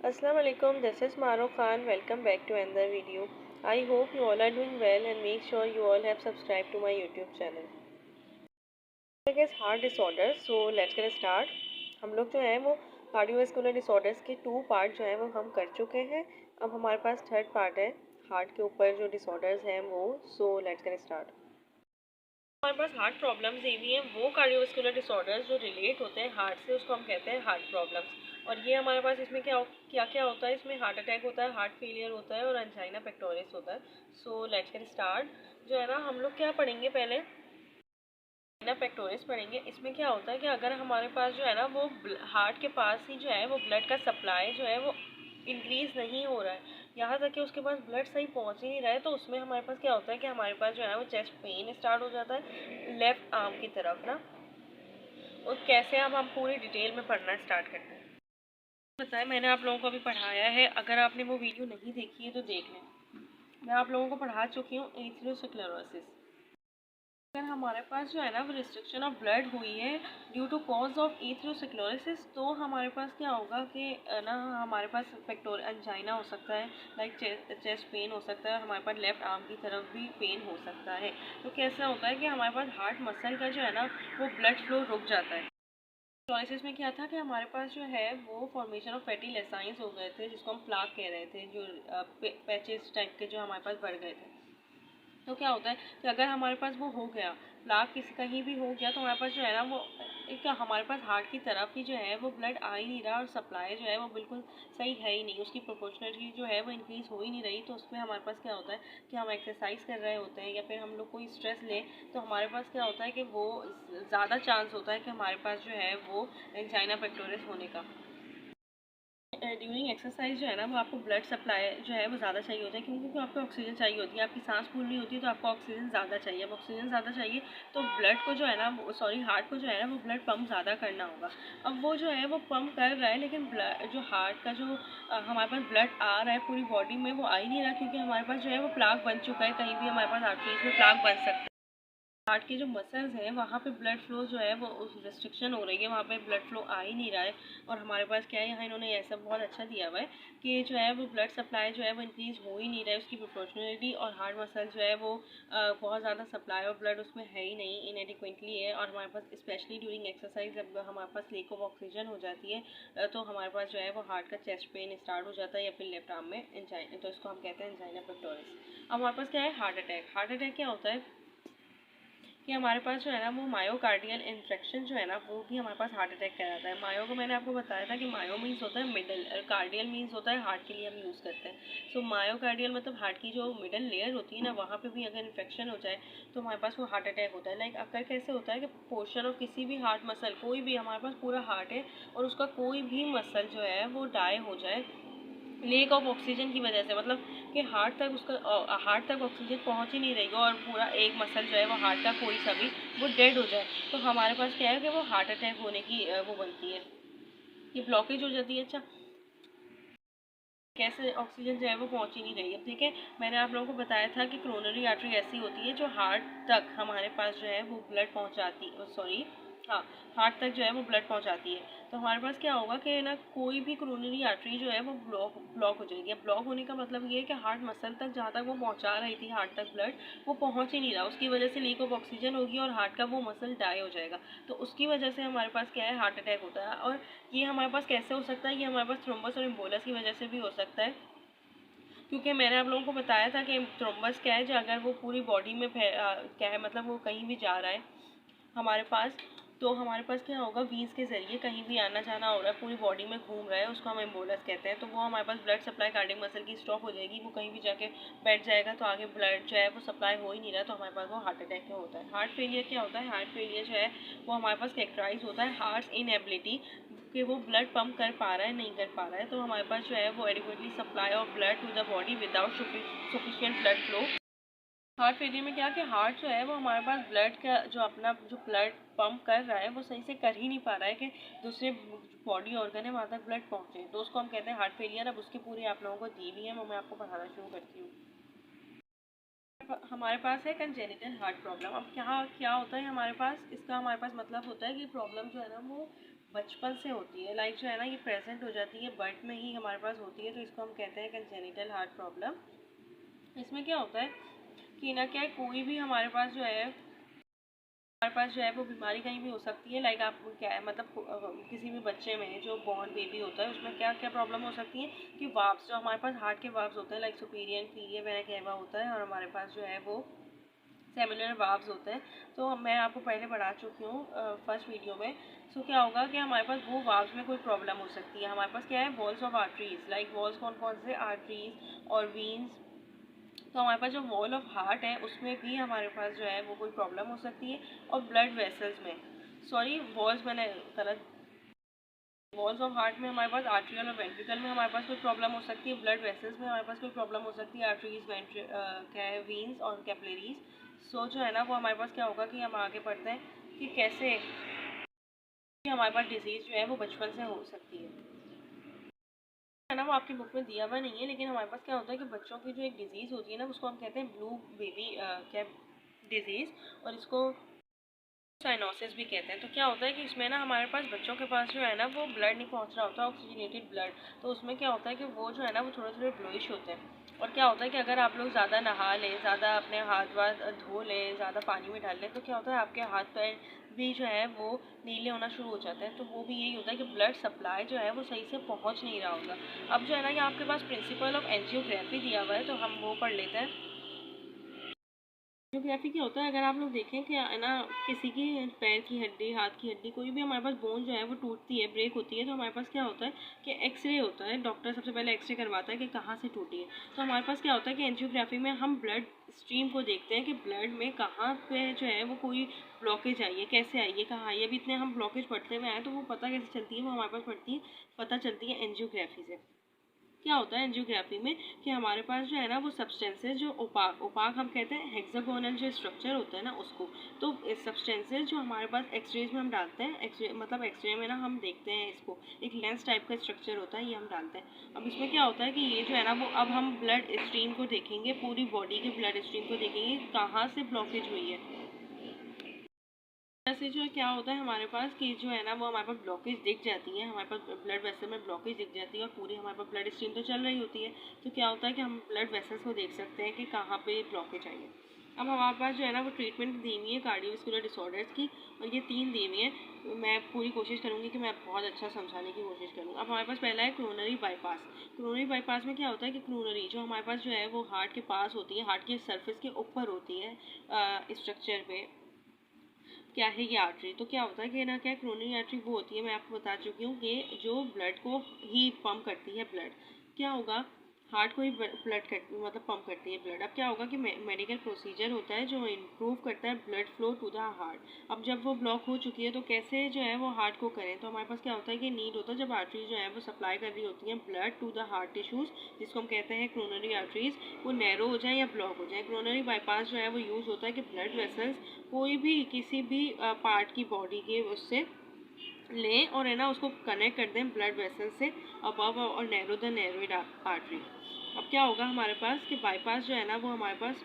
Assalamu alaikum, this is Maro Khan. Welcome back to another video. I hope you all are doing well and make sure you all have subscribed to my YouTube channel. I guess heart disorders, so let's get start. हम लोग जो है वो cardiovascular disorders के 2 part जो है वो हम कर चुके हैं। अब हमारे पास थर्ड पार्ट है हार्ट के ऊपर जो डिसऑर्डर्स हैं वो। So let's get start. हमारे पास हार्ट प्रॉब्लम्स ये भी हैं, वो कार्डियोवैस्कुलर डिसऑर्डर्स जो रिलेट होते हैं हार्ट से, उसको हम कहते हैं हार्ट प्रॉब्लम्स। और ये हमारे पास इसमें क्या क्या क्या होता है, इसमें हार्ट अटैक होता है, हार्ट फेलियर होता है और एंजाइना पेक्टोरिस होता है। So let's get start. जो है ना हम लोग क्या पढ़ेंगे, पहले एंजाइना पेक्टोरिस पढ़ेंगे। इसमें क्या होता है कि अगर हमारे पास जो है ना वो हार्ट के पास ही जो है वो ब्लड का सप्लाई जो है वो इंक्रीज नहीं हो रहा है, यहाँ तक कि उसके पास ब्लड सही पहुँच ही नहीं रहा है, तो उसमें हमारे पास क्या होता है कि हमारे पास जो है वो चेस्ट पेन स्टार्ट हो जाता है लेफ्ट आर्म की तरफ ना। और कैसे हम पूरी डिटेल में पढ़ना स्टार्ट करते हैं। बताया मैंने आप लोगों को अभी पढ़ाया है, अगर आपने वो वीडियो नहीं देखी है तो देख लें। मैं आप लोगों को पढ़ा चुकी हूँ एथेरोस्क्लेरोसिस। अगर हमारे पास जो है ना वो रिस्ट्रिक्शन ऑफ ब्लड हुई है due to cause of atherosclerosis, तो हमारे पास क्या होगा कि ना हमारे पास एंजाइना हो सकता है, लाइक चेस्ट पेन हो सकता है, और हमारे पास लेफ्ट आर्म की तरफ भी पेन हो सकता है। तो कैसा होता है कि हमारे पास हार्ट मसल का जो है ना वो ब्लड फ्लो रुक जाता है। क्लोरोसिस में क्या था कि हमारे पास जो है वो फॉर्मेशन ऑफ फैटी लेसाइंस हो गए थे, जिसको हम प्लाक कह रहे थे, जो पैचेस टाइप के जो हमारे पास बढ़ गए थे। तो क्या होता है कि अगर हमारे पास वो हो गया, प्लाक किसी कहीं भी हो गया, तो हमारे पास जो है ना वो एक हमारे पास हार्ट की तरफ ही जो है वो ब्लड आ ही नहीं रहा, और सप्लाई जो है वो बिल्कुल सही है ही नहीं, उसकी प्रोपोर्शनलिटी जो है वो इंक्रीज़ हो ही नहीं रही। तो उसमें हमारे पास क्या होता है कि हम एक्सरसाइज कर रहे होते हैं या फिर हम लोग कोई स्ट्रेस लें, तो हमारे पास क्या होता है कि वो ज़्यादा चांस होता है कि हमारे पास जो है वो एंजाइना पेक्टोरिस होने का। ड्यूरिंग एक्सरसाइज जो है ना वो आपको ब्लड सप्लाई जो है वो ज़्यादा चाहिए होता है, क्योंकि आपको ऑक्सीजन चाहिए होती है, आपकी सांस फूलनी होती है, तो आपको ऑक्सीजन ज़्यादा चाहिए। अब ऑक्सीजन ज़्यादा चाहिए तो ब्लड को जो है ना हार्ट को जो है ना वो ब्लड पंप ज़्यादा करना होगा। अब वो जो है वो पंप कर रहा है, लेकिन ब्लड जो हार्ट का जो हमारे पास ब्लड आ रहा है पूरी बॉडी में वो आ ही नहीं रहा, क्योंकि हमारे पास जो है वो प्लाक बन चुका है, कहीं भी हमारे पास आर्टरीज में प्लाक बन सकता है। हार्ट के जो मसल्स हैं वहाँ पे ब्लड फ्लो जो है वो उस रिस्ट्रिक्शन हो रही है, वहाँ पे ब्लड फ्लो आ ही नहीं रहा है। और हमारे पास क्या है, यहाँ इन्होंने ऐसा बहुत अच्छा दिया हुआ है कि जो है वो ब्लड सप्लाई जो है वो इंक्रीज़ हो ही नहीं रहा है, उसकी प्रोपोर्शनलिटी, और हार्ट मसल जो है वो बहुत ज़्यादा सप्लाई ऑफ ब्लड उसमें है ही नहीं, इनएडिक्वेटली है। और हमारे पास स्पेशली ड्यूरिंग एक्सरसाइज जब हमारे पास लेक ऑफ ऑक्सीजन हो जाती है, तो हमारे पास जो है वो हार्ट का चेस्ट पेन स्टार्ट हो जाता है, या फिर लेफ्ट आर्म में एंजाइना, तो इसको हम कहते हैं एंजाइना पेक्टोरिस। अब हमारे पास क्या है, हार्ट अटैक। हार्ट अटैक क्या होता है कि हमारे पास जो है ना वो मायोकार्डियल इन्फेक्शन जो है ना वो भी हमारे पास हार्ट अटैक कहलाता है। मायो को मैंने आपको बताया था कि मायो मीन्स होता है मिडल, और कार्डियल मीन्स होता है हार्ट के लिए हम यूज़ करते हैं। सो मायोकार्डियल मतलब हार्ट की जो मिडल लेयर होती है ना, वहाँ पे भी अगर इन्फेक्शन हो जाए तो हमारे पास वो हार्ट अटैक होता है। लाइक अगर कैसे होता है कि पोर्शन ऑफ किसी भी हार्ट मसल, कोई भी हमारे पास पूरा हार्ट है और उसका कोई भी मसल जो है वो डाई हो जाए लेक ऑफ ऑक्सीजन की वजह से, मतलब कि हार्ट तक ऑक्सीजन पहुंच ही नहीं रही हो, और पूरा एक मसल जो है वो हार्ट का कोई सा भी वो डेड हो जाए, तो हमारे पास क्या है कि वो हार्ट अटैक होने की वो बनती है, ये ब्लॉकेज हो जाती है। अच्छा, कैसे ऑक्सीजन जो है वो पहुंच ही नहीं रही है। ठीक है, मैंने आप लोगों को बताया था कि क्रोनरी आर्टरी ऐसी होती है जो हार्ट तक हमारे पास जो है वो ब्लड पहुंचाती, सॉरी हाँ, हार्ट तक जो है वो ब्लड पहुंचाती है। तो हमारे पास क्या होगा कि ना कोई भी क्रोनरी आर्टरी जो है वो ब्लॉक हो जाएगी। अब ब्लॉक होने का मतलब ये है कि हार्ट मसल तक जहाँ तक वो पहुँचा रही थी हार्ट तक ब्लड, वो पहुँच ही नहीं रहा, उसकी वजह से लीक ऑफ ऑक्सीजन होगी और हार्ट का वो मसल डाई हो जाएगा। तो उसकी वजह से हमारे पास क्या है, हार्ट अटैक होता है। और ये हमारे पास कैसे हो सकता है, ये हमारे पास थ्रोम्बस और एम्बोलस की वजह से भी हो सकता है, क्योंकि मैंने आप लोगों को बताया था कि थ्रोम्बस क्या है, जो अगर वो पूरी बॉडी में क्या है, मतलब वो कहीं भी जा रहा है हमारे पास, तो हमारे पास क्या होगा, वीन्स के ज़रिए कहीं भी आना जाना हो रहा है, पूरी बॉडी में घूम रहा है, उसको हम एम्बोलस कहते हैं। तो वो हमारे पास ब्लड सप्लाई कार्डियक मसल की स्टॉप हो जाएगी, वो कहीं भी जाके बैठ जाएगा, तो आगे ब्लड जो है वो सप्लाई हो ही नहीं रहा, तो हमारे पास वो हार्ट अटैक क्या होता है। हार्ट फेलियर क्या होता है, हार्ट फेलियर जो है वो हमारे पास कैरेक्टराइज होता है हार्ट इनएबिलिटी, कि वो ब्लड पंप कर पा रहा है नहीं कर पा रहा है, तो हमारे पास जो है वो adequately supply of blood to the body without sufficient blood flow. Heart failure में क्या कि हार्ट जो है वो हमारे पास ब्लड का जो अपना जो ब्लड पंप कर रहा है वो सही से कर ही नहीं पा रहा है कि दूसरे बॉडी ऑर्गन है वहाँ तक ब्लड पहुँचे, तो उसको हम कहते हैं हार्ट फेलियर। अब उसकी पूरी आप लोगों को दी हुई है, वो मैं आपको पढ़ाना शुरू करती हूँ। हमारे पास है कंजेनिटल हार्ट प्रॉब्लम। अब क्या क्या होता है हमारे पास, इसका हमारे पास मतलब होता है कि प्रॉब्लम जो है ना वो बचपन से होती है, लाइक जो है ना ये प्रेजेंट हो जाती है, बर्थ में ही हमारे पास होती है, तो इसको हम कहते हैं कंजेनिटल हार्ट प्रॉब्लम। इसमें क्या होता है कि ना क्या कोई भी हमारे पास जो है वो बीमारी कहीं भी हो सकती है। लाइक आप क्या है मतलब किसी भी बच्चे में जो बॉर्न बेबी होता है उसमें क्या क्या प्रॉब्लम हो सकती है कि वाल्व्स जो हमारे पास हार्ट के वाल्व्स होते हैं, like superior inferior vena cava होता है, और हमारे पास जो है वो सेलुलर वाल्व्स होते हैं। तो मैं आपको पहले पढ़ा चुकी हूँ फर्स्ट वीडियो में। सो क्या होगा कि हमारे पास वो वाल्व्स में कोई प्रॉब्लम हो सकती है। हमारे पास क्या है, walls of arteries, like walls कौन कौन से, आर्टरीज और वीन्स। तो हमारे पास जो वॉल ऑफ हार्ट है उसमें भी हमारे पास जो है वो कोई प्रॉब्लम हो सकती है। और ब्लड वेसल्स में, सॉरी वॉल्स मैंने गलत, वॉल्स ऑफ हार्ट में हमारे पास आर्ट्रियल और वेंट्रिकल में हमारे पास कोई प्रॉब्लम हो सकती है। ब्लड वेसल्स में हमारे पास कोई प्रॉब्लम हो सकती है, आर्टरीज क्या है, वीन्स और कैपिलरीज। सो जो है ना वो हमारे पास क्या होगा कि हम आगे पढ़ते हैं कि कैसे कि हमारे पास डिजीज़ जो है वो बचपन से हो सकती है ना। वो आपकी बुक में दिया हुआ नहीं है, लेकिन हमारे पास क्या होता है कि बच्चों की जो एक डिजीज़ होती है ना उसको हम कहते हैं ब्लू बेबी क्या डिजीज़, और इसको साइनोसिस भी कहते हैं। तो क्या होता है कि इसमें ना हमारे पास बच्चों के पास जो है ना वो ब्लड नहीं पहुंच रहा होता, ऑक्सीजनेटेड ब्लड। तो उसमें क्या होता है कि वो जो है ना वो थोड़े थोड़े ब्लूइश होते हैं। और क्या होता है कि अगर आप लोग ज़्यादा नहा लें, ज़्यादा अपने हाथ वाथ धो लें, ज़्यादा पानी में डाल लें, तो क्या होता है आपके हाथ पैर भी जो है वो नीले होना शुरू हो जाते हैं। तो वो भी यही होता है कि ब्लड सप्लाई जो है वो सही से पहुँच नहीं रहा होगा। अब जो है ना ये आपके पास प्रिंसिपल ऑफ एंजियोग्राफी दिया हुआ है, तो हम वो पढ़ लेते हैं। एंजियोग्राफी क्या होता है, अगर आप लोग देखें कि है ना किसी की पैर की हड्डी, हाथ की हड्डी, कोई भी हमारे पास बोन जो है वो टूटती है, ब्रेक होती है, तो हमारे पास क्या होता है कि एक्सरे होता है। डॉक्टर सबसे पहले एक्सरे करवाता है कि कहाँ से टूटी है। तो हमारे पास क्या होता है कि एंजियोग्राफी में हम ब्लड स्ट्रीम को देखते हैं कि ब्लड में कहाँ पे जो है वो कोई ब्लॉकेज आई है, कैसे आई है, कहाँ आई है। अभी इतने हम ब्लॉकेज पढ़ते हुए आए, तो वो पता कैसे चलती है, वो हमारे पास पता चलती है एंजियोग्राफी से। क्या होता है एंजियोग्राफी में कि हमारे पास जो है ना वो सब्सटेंसेस जो ओपाक हम कहते हैं, हेक्सागोनल जो स्ट्रक्चर होता है ना उसको। तो सब्सटेंसेस जो हमारे पास एक्सरेज में हम डालते हैं, एक्सरे मतलब एक्सरे में ना हम देखते हैं इसको, एक लेंस टाइप का स्ट्रक्चर होता है, ये हम डालते हैं। अब इसमें क्या होता है कि ये जो है ना वो अब हम ब्लड स्ट्रीम को देखेंगे, पूरी बॉडी के ब्लड स्ट्रीम को देखेंगे कहाँ से ब्लॉकेज हुई है। ऐसे जो है क्या होता है हमारे पास कि जो है ना वो हमारे पास ब्लॉकेज दिख जाती है, हमारे पास ब्लड वेसल में ब्लॉकेज दिख जाती है, और पूरी हमारे पास ब्लड स्ट्रीम तो चल रही होती है। तो क्या होता है कि हम ब्लड वेसल्स को देख सकते हैं कि कहाँ पे ब्लॉकेज आई है। अब हमारे पास जो है ना वो ट्रीटमेंट दी हुई है कार्डियोवैस्कुलर डिसऑर्डर्स की, और ये 3 दी हुई है। तो मैं पूरी कोशिश करूँगी कि मैं बहुत अच्छा समझाने की कोशिश करूँ। अब हमारे पास पहला है क्रोनरी बाईपास। क्रोनरी बाईपास में क्या होता है कि क्रोनरी जो हमारे पास जो है वो हार्ट के पास होती है, हार्ट के सरफेस के ऊपर होती है स्ट्रक्चर पे। क्या है ये आर्टरी, तो क्या होता है कि ना क्या क्रोनरी आर्टरी वो होती है, मैं आपको बता चुकी हूँ कि जो ब्लड को ही पंप करती है ब्लड। क्या होगा, हार्ट को ही ब्लड कर मतलब पंप करती है ब्लड। अब क्या होगा कि मेडिकल प्रोसीजर होता है जो इम्प्रूव करता है blood flow to the heart. अब जब वो ब्लॉक हो चुकी है तो कैसे जो है वो हार्ट को करें, तो हमारे पास क्या होता है कि नीड होता है जब आर्टरी जो है वो सप्लाई कर रही होती है blood to the heart tissues, जिसको हम कहते हैं क्रोनरी आर्टरीज, वो नैरो हो जाए या ब्लॉक हो जाए। क्रोनरी बाईपास जो है वो यूज़ होता है कि ब्लड वेसल्स कोई भी किसी भी पार्ट की बॉडी के उससे लें और है ना उसको कनेक्ट कर दें ब्लड वेसल से अबव और नैरो द नैरोइड आर्टरी। अब क्या होगा हमारे पास कि बाईपास जो है ना वो हमारे पास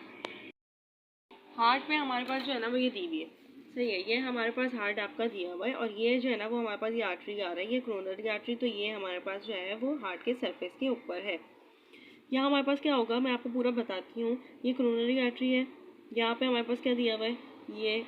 हार्ट पे हमारे पास जो है ना वो ये दी हुई है, सही है, ये हमारे पास हार्ट आपका दिया हुआ है, और ये जो है ना वो हमारे पास ये आर्टरी आ रही है, ये क्रोनरी आर्टरी। तो ये हमारे पास जो है वो हार्ट के सरफेस के ऊपर है। यहाँ हमारे पास क्या होगा, मैं आपको पूरा बताती हूँ। ये क्रोनरी आर्टरी है, यहाँ पे हमारे पास क्या दिया हुआ है, ये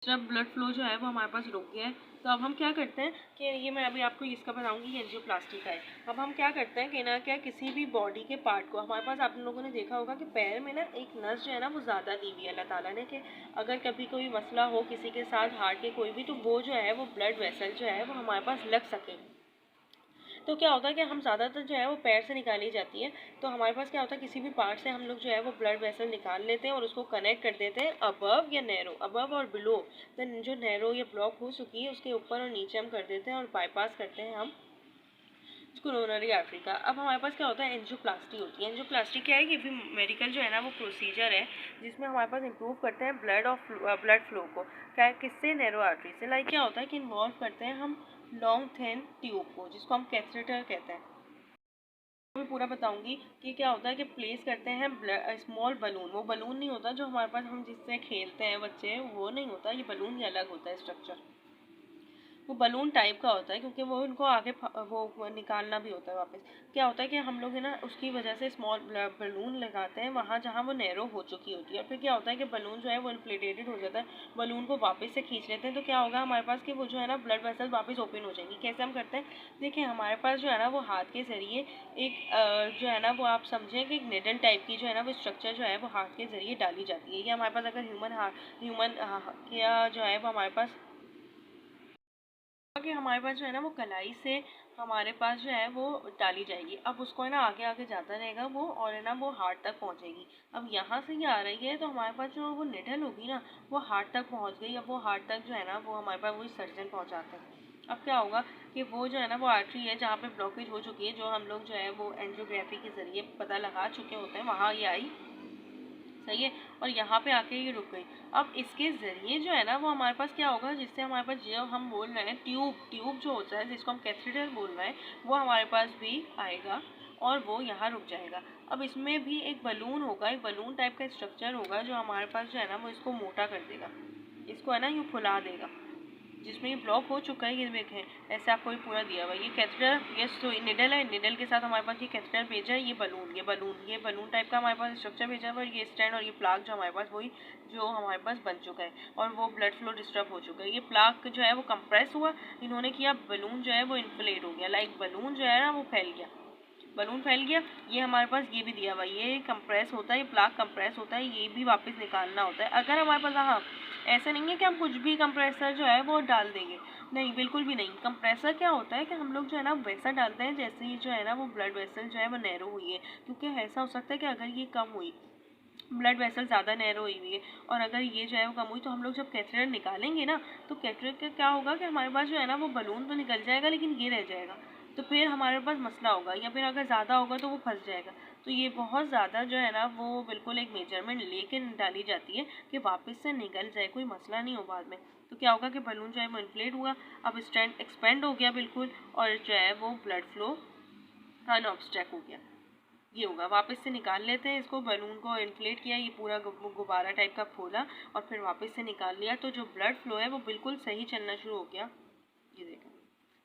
जब ब्लड फ्लो जो है वो हमारे पास रुक गया है। तो अब हम क्या करते हैं कि ये मैं अभी आपको इसका बताऊंगी, ये एंजियोप्लास्टी का है। अब हम क्या करते हैं कि ना क्या किसी भी बॉडी के पार्ट को, हमारे पास आप लोगों ने देखा होगा कि पैर में ना एक नस जो है ना वो ज़्यादा दी हुई है अल्लाह ताला ने, कि अगर कभी कोई मसला हो किसी के साथ हार्ट के कोई भी, तो वो जो है वो ब्लड वेसल जो है वो हमारे पास लग सके। तो क्या होता है कि हम ज़्यादातर जो है वो पैर से निकाली जाती है। तो हमारे पास क्या होता है किसी भी पार्ट से हम लोग जो है वो ब्लड वेसल निकाल लेते हैं और उसको कनेक्ट कर देते हैं अबव या नैरो, अबव और बिलो। देन जो नैरो या ब्लॉक हो चुकी है उसके ऊपर और नीचे हम कर देते हैं और बाईपास करते हैं हम कोरोनरी आर्टरी का। अब हमारे पास क्या होता है, एंजियोप्लास्टी होती है। एंजियोप्लास्टी क्या है कि भी मेडिकल जो है ना वो प्रोसीजर है जिसमें हमारे पास इंप्रूव करते हैं ब्लड फ्लो को। क्या है, किससे, नैरो आर्टरी से। लाइक क्या होता है कि इन्वॉल्व करते हैं हम लॉन्ग थिन ट्यूब को, जिसको हम कैथेटर कहते हैं। मैं पूरा बताऊंगी कि क्या होता है कि प्लेस करते हैं स्मॉल बलून। वो बलून नहीं होता जो हमारे पास हम जिससे खेलते हैं बच्चे, वो नहीं होता, ये बलून ही अलग होता है स्ट्रक्चर। वो बलून टाइप का होता है, क्योंकि वो उनको आगे वो निकालना भी होता है वापस। क्या होता है कि हम लोग है ना उसकी वजह से स्मॉल बलून लगाते हैं वहाँ जहाँ वो नैरो हो चुकी होती है, और फिर क्या होता है कि बलून जो है वो इन्फ्लेटेड हो जाता है, बलून को वापस से खींच लेते हैं। तो क्या होगा हमारे पास कि वो जो है ना ब्लड वेसल वापस ओपन हो जाएंगी। कैसे हम करते हैं, देखिए हमारे पास जो है ना वो हाथ के ज़रिए एक जो है ना वो आप समझें कि एक निडल टाइप की जो है ना वो स्ट्रक्चर जो है वो हाथ के ज़रिए डाली जाती है। ये हमारे पास अगर ह्यूमन क्या जो है वो हमारे पास कि हमारे पास जो है ना वो कलाई से हमारे पास जो है वो डाली जाएगी। अब उसको है ना आगे आगे जाता रहेगा वो, और है ना वो हार्ट तक पहुंचेगी। अब यहाँ से ये आ रही है तो हमारे पास जो वो निडल होगी ना वो हार्ट तक पहुंच गई। अब वो हार्ट तक जो है ना वो हमारे पास वही सर्जन पहुंचाते हैं। अब क्या होगा कि वो जो है ना वो आर्टरी है जहाँ पे ब्लॉकेज हो चुकी है, जो हम लोग जो है वो एंजियोग्राफी के जरिए पता लगा चुके होते हैं, वहाँ ये आई, सही है, और यहाँ पे आके ये रुक गई। अब इसके ज़रिए जो है ना वो हमारे पास क्या होगा, जिससे हमारे पास जो हम बोल रहे हैं ट्यूब जो होता है जिसको हम कैथेटर बोल रहे हैं, वो हमारे पास भी आएगा और वो यहाँ रुक जाएगा। अब इसमें भी एक बलून होगा, एक बलून टाइप का स्ट्रक्चर होगा जो हमारे पास जो है ना वो इसको मोटा कर देगा, इसको है ना यूँ फुला देगा, जिसमें ये ब्लॉक हो चुका है। ये देखें ऐसे आपको ये पूरा दिया हुआ है, ये कैथेटर, ये तो निडल है, निडल के साथ हमारे पास ये कैथेटर भेजा है, ये बलून टाइप का हमारे पास स्ट्रक्चर भेजा है, और ये स्टैंड और ये प्लाक जो हमारे पास वही जो हमारे पास बन चुका है, और वो ब्लड फ्लो डिस्टर्ब हो चुका है। ये प्लाक जो है वो कंप्रेस हुआ, इन्होंने किया, बलून जो है वो इन्फ्लेट हो गया, लाइक बलून जो है ना वो फैल गया, बलून फैल गया। ये हमारे पास ये भी दिया हुआ है, ये कंप्रेस होता है, ये प्लाक कंप्रेस होता है, ये भी वापस निकालना होता है। अगर हमारे पास, हाँ ऐसा नहीं है कि हम कुछ भी कंप्रेसर जो है वो डाल देंगे, नहीं बिल्कुल भी नहीं। कंप्रेसर क्या होता है कि हम लोग जो है ना वैसा डालते हैं जैसे ही जो है ना वो ब्लड वेसल जो है वो नैरो हुई है, क्योंकि ऐसा हो सकता है कि अगर ये कम हुई, ब्लड वेसल ज़्यादा नैरो हुई हुई है, और अगर ये जो है वो कम हुई, तो हम लोग जब कैथेटर निकालेंगे ना तो कैथेटर का क्या होगा कि हमारे पास जो है ना वो बलून तो निकल जाएगा लेकिन ये रह जाएगा, तो फिर हमारे पास मसला होगा, या फिर अगर ज़्यादा होगा तो वो फंस जाएगा। तो ये बहुत ज़्यादा जो है ना वो बिल्कुल एक मेजरमेंट लेके डाली जाती है कि वापस से निकल जाए, कोई मसला नहीं हो बाद में। तो क्या होगा कि बलून जो है वो इन्फ्लेट हुआ, अब स्टैंड एक्सपेंड हो गया बिल्कुल, और जो है वो ब्लड फ्लो अनऑब्स्ट्रैक्ट हो गया। ये होगा, वापस से निकाल लेते हैं इसको, बलून को इन्फ्लेट किया, ये पूरा गुब्बारा टाइप का खोला और फिर वापस से निकाल लिया, तो जो ब्लड फ्लो है वो बिल्कुल सही चलना शुरू हो गया। ये देखो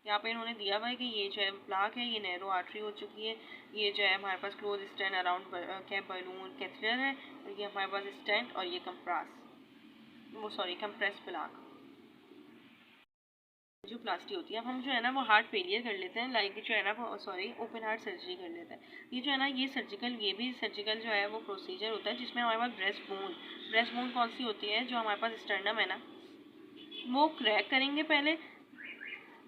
यहाँ पे इन्होंने दिया हुआ है कि ये जो है प्लाक है, ये नैरो आर्टरी हो चुकी है, ये जो है हमारे पास क्लोज स्टैंड अराउंड क्या बलून कैथेटर है, और ये हमारे पास स्टैंड, और ये कंप्रेस प्लाक जो प्लास्टी होती है। अब हम जो है ना वो हार्ट फेलियर कर लेते हैं, लाइक जो है ना वो ओपन हार्ट सर्जरी कर लेते हैं। ये जो है ना ये भी सर्जिकल जो है वो प्रोसीजर होता है, जिसमें हमारे पास ब्रेस्ट बोन कौन सी होती है, जो हमारे पास स्टर्नम है ना वो क्रैक करेंगे पहले।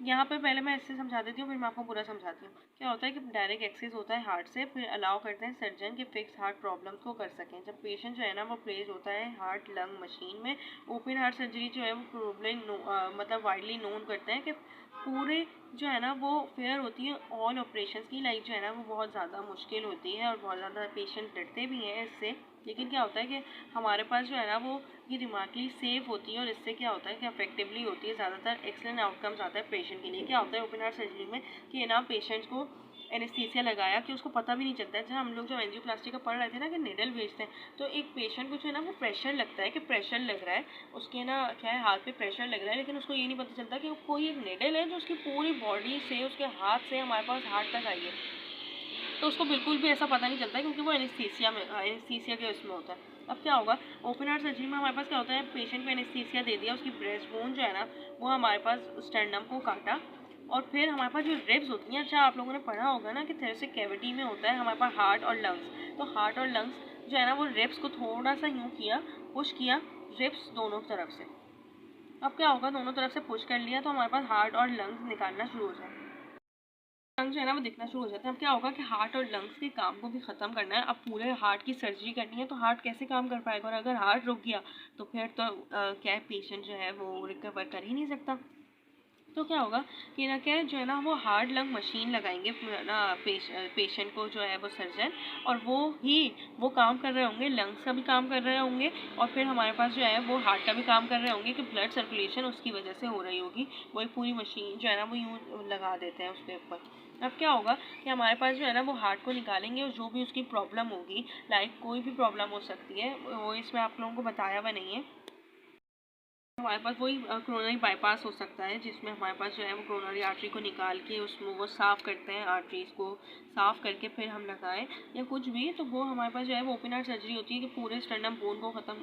यहाँ पे पहले मैं ऐसे समझा देती हूँ, फिर मैं आपको पूरा समझाती हूँ। क्या होता है कि डायरेक्ट एक्सेस होता है हार्ट से, फिर अलाउ करते हैं सर्जन के फिक्स हार्ट प्रॉब्लम्स को कर सकें। जब पेशेंट जो है ना वो प्लेस होता है हार्ट लंग मशीन में, ओपन हार्ट सर्जरी जो है वो प्रॉब्लम मतलब वाइडली नोन करते हैं कि पूरे जो है ना वो फेयर होती है ऑल ऑपरेशन की, लाइक जो है ना वो बहुत ज़्यादा मुश्किल होती है और बहुत ज़्यादा पेशेंट डरते भी हैं इससे। लेकिन क्या होता है कि हमारे पास जो है ना वो ये रिमार्कली सेफ होती है, और इससे क्या होता है कि अफेक्टिवली होती है, ज़्यादातर एक्सलेंट आउटकम्स आता है पेशेंट के लिए। क्या होता है ओपन हार्ट सर्जरी में कि ना पेशेंट्स को एनेस्थीसिया लगाया कि उसको पता भी नहीं चलता है। जैसे हम लोग जो एंजियोप्लास्टी का पढ़ रहे थे ना कि निडल भेजते हैं, तो एक पेशेंट को जो है ना वो प्रेशर लगता है कि प्रेशर लग रहा है, उसके ना क्या है हाथ पे प्रेशर लग रहा है, लेकिन उसको ये नहीं पता चलता कि कोई एक निडल है जो उसकी पूरी बॉडी से उसके हाथ से हमारे पास हार्ट तक आई है। तो उसको बिल्कुल भी ऐसा पता नहीं चलता क्योंकि वो एनेस्थीसिया के उसमें होता है। अब क्या होगा ओपन हार्ट सर्जरी में हमारे पास क्या होता है, पेशेंट को एनेस्थीसिया दे दिया, उसकी ब्रेस्ट बोन जो है ना वो हमारे पास स्टर्नम को काटा, और फिर हमारे पास जो रिब्स होती हैं, अच्छा आप लोगों ने पढ़ा होगा ना कि थोरेसिक कैविटी में होता है हमारे पास हार्ट और लंग्स, तो हार्ट और लंग्स जो है ना वो रिब्स को थोड़ा सा यूँ किया, पुश किया रिब्स दोनों तरफ से। अब क्या होगा दोनों तरफ से पुश कर लिया तो हमारे पास हार्ट और लंग्स निकालना शुरू हो जाए, लंग्स जो है ना वो दिखना शुरू हो जाता है। अब क्या होगा कि हार्ट और लंग्स के काम को भी ख़त्म करना है, अब पूरे हार्ट की सर्जरी करनी है, तो हार्ट कैसे काम कर पाएगा, और अगर हार्ट रुक गया तो फिर तो क्या है पेशेंट जो है वो रिकवर कर ही नहीं सकता। तो क्या होगा कि ना क्या जो है ना वो हार्ट लंग मशीन लगाएंगे ना पेशेंट को जो है वो सर्जन, और वो काम कर रहे होंगे, लंग्स का भी काम कर रहे होंगे, और फिर हमारे पास जो है वो हार्ट का भी काम कर रहे होंगे कि ब्लड सर्कुलेशन उसकी वजह से हो रही होगी, वही पूरी मशीन जो है ना वो यूँ लगा देते हैं उसके ऊपर। अब क्या होगा कि हमारे पास जो है ना वो हार्ट को निकालेंगे, और जो भी उसकी प्रॉब्लम होगी, लाइक कोई भी प्रॉब्लम हो सकती है, वो इसमें आप लोगों को बताया हुआ नहीं है, हमारे पास वही कोरोनरी बाईपास हो सकता है, जिसमें हमारे पास जो है वो कोरोनरी आर्टरी को निकाल के उसमें वो साफ़ करते हैं, आर्टरीज़ को साफ़ करके फिर हम लगाएं या कुछ भी। तो वो हमारे पास जो है वो ओपन हार्ट सर्जरी होती है कि पूरे स्टर्नम बोन को ख़त्म,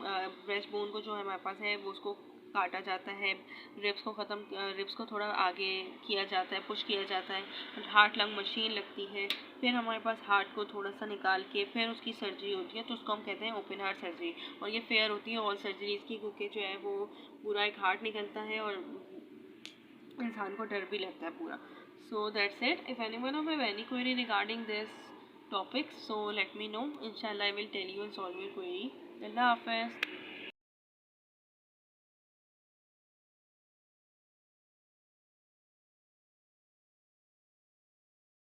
ब्रेस्ट बोन को जो है हमारे पास है वो उसको काटा जाता है, रिब्स को ख़त्म, रिब्स को थोड़ा आगे किया जाता है, पुश किया जाता है, हार्ट लंग मशीन लगती है, फिर हमारे पास हार्ट को थोड़ा सा निकाल के फिर उसकी सर्जरी होती है, तो उसको हम कहते हैं ओपन हार्ट सर्जरी। और ये फेयर होती है ऑल सर्जरीज़ की, क्योंकि जो है वो पूरा एक हार्ट निकलता है और इंसान को डर भी लगता है पूरा। So that's it. If anyone have any query regarding this topic, so let me know. इंशाल्लाह I will tell you and solve your query. अल्लाह हाफ़िज़।